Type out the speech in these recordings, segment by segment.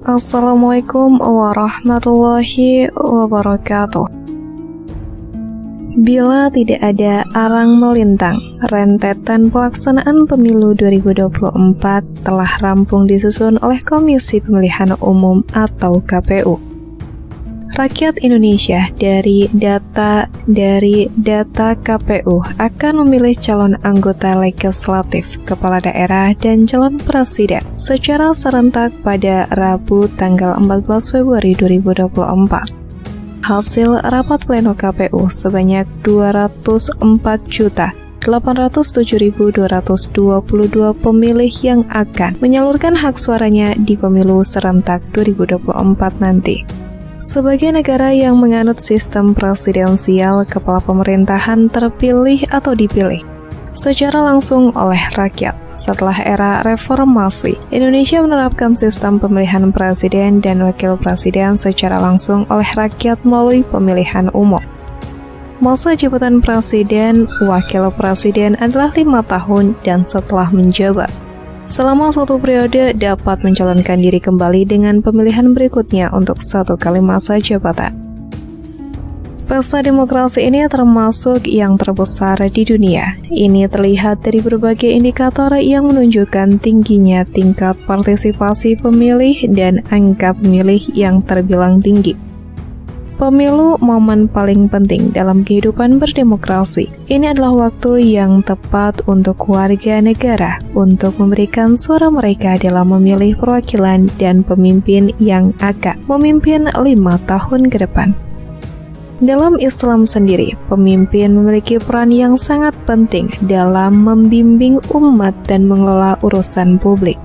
Assalamualaikum warahmatullahi wabarakatuh. Bila tidak ada arang melintang, rentetan pelaksanaan pemilu 2024 telah rampung disusun oleh Komisi Pemilihan Umum atau KPU. Rakyat Indonesia dari data KPU akan memilih calon anggota legislatif, kepala daerah, dan calon presiden secara serentak pada Rabu tanggal 14 Februari 2024. Hasil rapat pleno KPU sebanyak 204.807.222 pemilih yang akan menyalurkan hak suaranya di pemilu serentak 2024 nanti. Sebagai negara yang menganut sistem presidensial, kepala pemerintahan terpilih atau dipilih secara langsung oleh rakyat. Setelah era reformasi, Indonesia menerapkan sistem pemilihan presiden dan wakil presiden secara langsung oleh rakyat melalui pemilihan umum. Masa jabatan presiden, wakil presiden adalah 5 tahun dan setelah menjabat selama 1 periode dapat mencalonkan diri kembali dengan pemilihan berikutnya untuk 1 kali masa jabatan. Pesta demokrasi ini termasuk yang terbesar di dunia. Ini terlihat dari berbagai indikator yang menunjukkan tingginya tingkat partisipasi pemilih dan angka pemilih yang terbilang tinggi. Pemilu momen paling penting dalam kehidupan berdemokrasi. Ini adalah waktu yang tepat untuk warga negara untuk memberikan suara mereka dalam memilih perwakilan dan pemimpin yang akan memimpin 5 tahun ke depan. Dalam Islam sendiri, pemimpin memiliki peran yang sangat penting dalam membimbing umat dan mengelola urusan publik.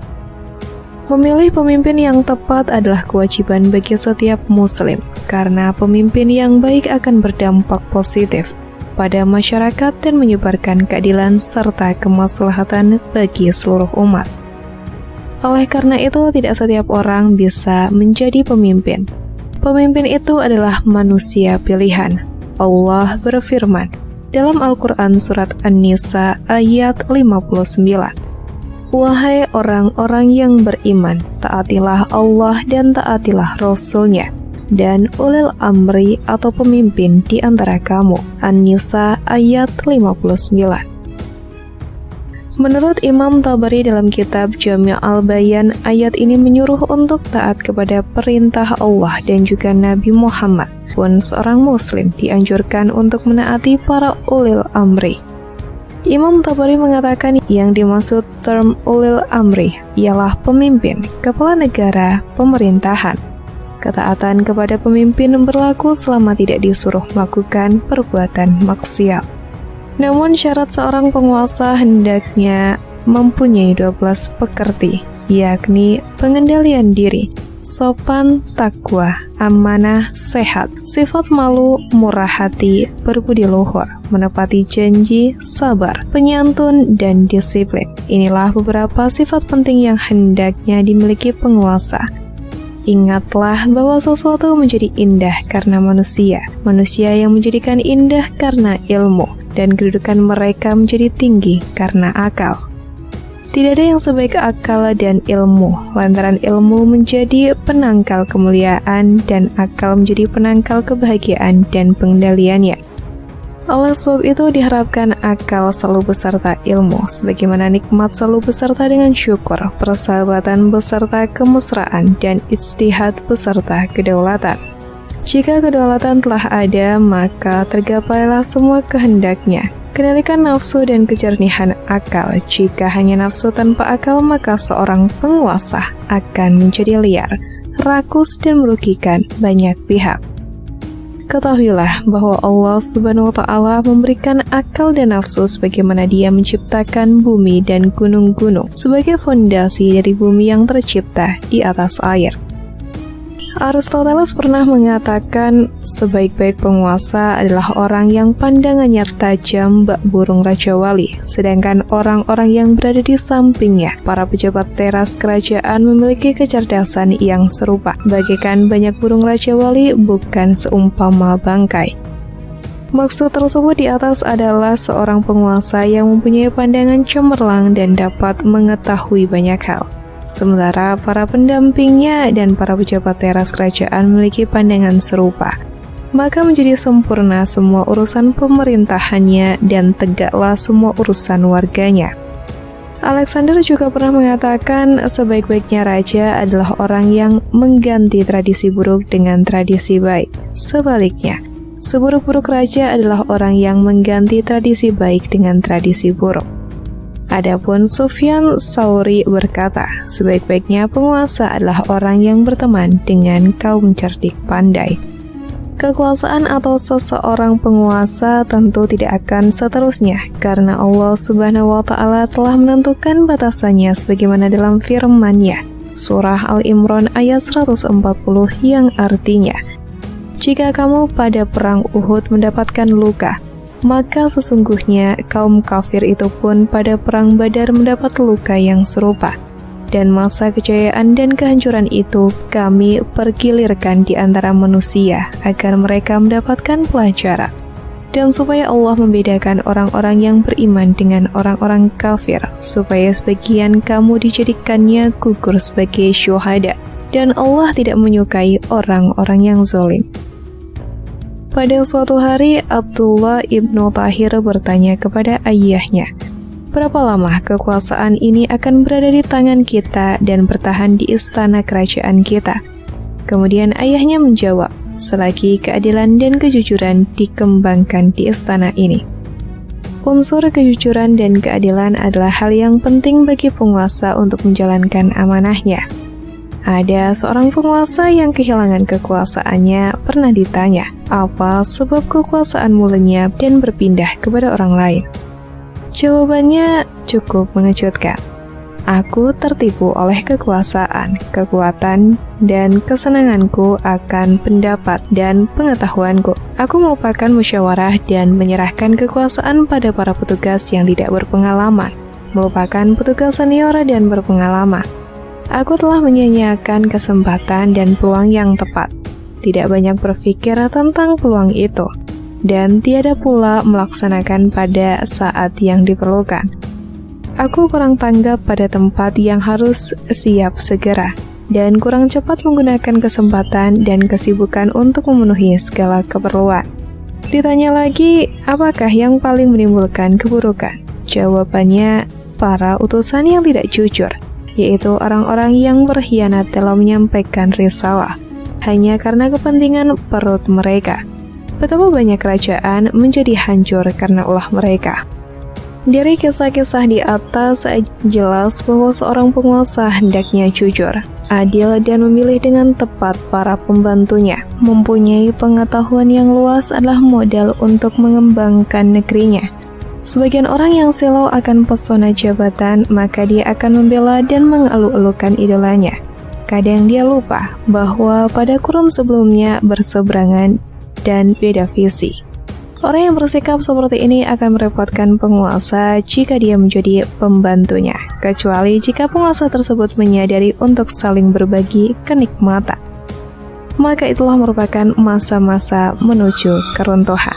Memilih pemimpin yang tepat adalah kewajiban bagi setiap muslim, karena pemimpin yang baik akan berdampak positif pada masyarakat dan menyebarkan keadilan serta kemaslahatan bagi seluruh umat. Oleh karena itu, tidak setiap orang bisa menjadi pemimpin. Pemimpin itu adalah manusia pilihan. Allah berfirman dalam Al-Quran Surat An-Nisa ayat 59. Wahai orang-orang yang beriman, taatilah Allah dan taatilah Rasul-Nya, dan ulil amri atau pemimpin di antara kamu. An-Nisa ayat 59. Menurut Imam Tabari dalam kitab Jami' al-Bayan, ayat ini menyuruh untuk taat kepada perintah Allah dan juga Nabi Muhammad. Pun seorang muslim dianjurkan untuk menaati para ulil amri. Imam Tabari mengatakan yang dimaksud term ulil amri ialah pemimpin, kepala negara, pemerintahan. Ketaatan kepada pemimpin berlaku selama tidak disuruh melakukan perbuatan maksiat. Namun syarat seorang penguasa hendaknya mempunyai 12 pekerti, yakni pengendalian diri, sopan, takwa, amanah, sehat, sifat malu, murah hati, berbudi luhur, menepati janji, sabar, penyantun, dan disiplin. Inilah beberapa sifat penting yang hendaknya dimiliki penguasa. Ingatlah bahwa sesuatu menjadi indah karena manusia yang menjadikan indah karena ilmu, dan kedudukan mereka menjadi tinggi karena akal. Tidak ada yang sebaik akal dan ilmu, lantaran ilmu menjadi penangkal kemuliaan dan akal menjadi penangkal kebahagiaan dan pengendaliannya. Oleh sebab itu diharapkan akal selalu beserta ilmu, sebagaimana nikmat selalu beserta dengan syukur, persahabatan beserta kemesraan, dan ijtihad beserta kedaulatan. Jika kedaulatan telah ada, maka tergapailah semua kehendaknya. Kendalikan nafsu dan kejernihan akal. Jika hanya nafsu tanpa akal, maka seorang penguasa akan menjadi liar, rakus, dan merugikan banyak pihak. Ketahuilah bahwa Allah Subhanahu wa Ta'ala memberikan akal dan nafsu sebagaimana Dia menciptakan bumi dan gunung-gunung sebagai fondasi dari bumi yang tercipta di atas air. Aristoteles pernah mengatakan sebaik-baik penguasa adalah orang yang pandangannya tajam bak burung Raja Wali, sedangkan orang-orang yang berada di sampingnya, para pejabat teras kerajaan, memiliki kecerdasan yang serupa, bagaikan banyak burung Raja Wali bukan seumpama bangkai. Maksud tersebut di atas adalah seorang penguasa yang mempunyai pandangan cemerlang dan dapat mengetahui banyak hal. sementara para pendampingnya dan para pejabat teras kerajaan memiliki pandangan serupa. Maka menjadi sempurna semua urusan pemerintahannya dan tegaklah semua urusan warganya. Alexander juga pernah mengatakan sebaik-baiknya raja adalah orang yang mengganti tradisi buruk dengan tradisi baik. Sebaliknya, seburuk-buruk raja adalah orang yang mengganti tradisi baik dengan tradisi buruk. Adapun Sufyan Tsauri berkata, sebaik-baiknya penguasa adalah orang yang berteman dengan kaum cerdik pandai. Kekuasaan atau seseorang penguasa tentu tidak akan seterusnya, karena Allah Subhanahu wa Ta'ala telah menentukan batasannya sebagaimana dalam firman-Nya, Surah Al-Imran ayat 140 yang artinya, "Jika kamu pada perang Uhud mendapatkan luka, maka sesungguhnya kaum kafir itu pun pada perang Badar mendapat luka yang serupa. Dan masa kejayaan dan kehancuran itu kami pergilirkan di antara manusia agar mereka mendapatkan pelajaran. Dan supaya Allah membedakan orang-orang yang beriman dengan orang-orang kafir, supaya sebagian kamu dijadikannya gugur sebagai syuhada, dan Allah tidak menyukai orang-orang yang zalim." Pada suatu hari, Abdullah ibnu Tahir bertanya kepada ayahnya, "Berapa lama kekuasaan ini akan berada di tangan kita dan bertahan di istana kerajaan kita?" Kemudian ayahnya menjawab, "Selagi keadilan dan kejujuran dikembangkan di istana ini." Unsur kejujuran dan keadilan adalah hal yang penting bagi penguasa untuk menjalankan amanahnya. Ada seorang penguasa yang kehilangan kekuasaannya pernah ditanya, apa sebab kekuasaanmu lenyap dan berpindah kepada orang lain? Jawabannya cukup mengejutkan. "Aku tertipu oleh kekuasaan, kekuatan, dan kesenanganku akan pendapat dan pengetahuanku. Aku melupakan musyawarah dan menyerahkan kekuasaan pada para petugas yang tidak berpengalaman, melupakan petugas senior dan berpengalaman. Aku telah menyia-nyiakan kesempatan dan peluang yang tepat, tidak banyak berpikir tentang peluang itu, dan tiada pula melaksanakan pada saat yang diperlukan. Aku kurang tanggap pada tempat yang harus siap segera, dan kurang cepat menggunakan kesempatan dan kesibukan untuk memenuhi segala keperluan." Ditanya lagi, apakah yang paling menimbulkan keburukan? Jawabannya, para utusan yang tidak jujur, yaitu orang-orang yang berkhianat dalam menyampaikan risalah, hanya karena kepentingan perut mereka. Betapa banyak kerajaan menjadi hancur karena ulah mereka. Dari kisah-kisah di atas jelas bahwa seorang penguasa hendaknya jujur, adil dan memilih dengan tepat para pembantunya. Mempunyai pengetahuan yang luas adalah modal untuk mengembangkan negerinya. Sebagian orang yang silau akan pesona jabatan, maka dia akan membela dan mengeluh-elukan idolanya. Kadang dia lupa bahwa pada kurun sebelumnya berseberangan dan beda visi. Orang yang bersikap seperti ini akan merepotkan penguasa jika dia menjadi pembantunya, kecuali jika penguasa tersebut menyadari untuk saling berbagi kenikmatan. Maka itulah merupakan masa-masa menuju keruntuhan.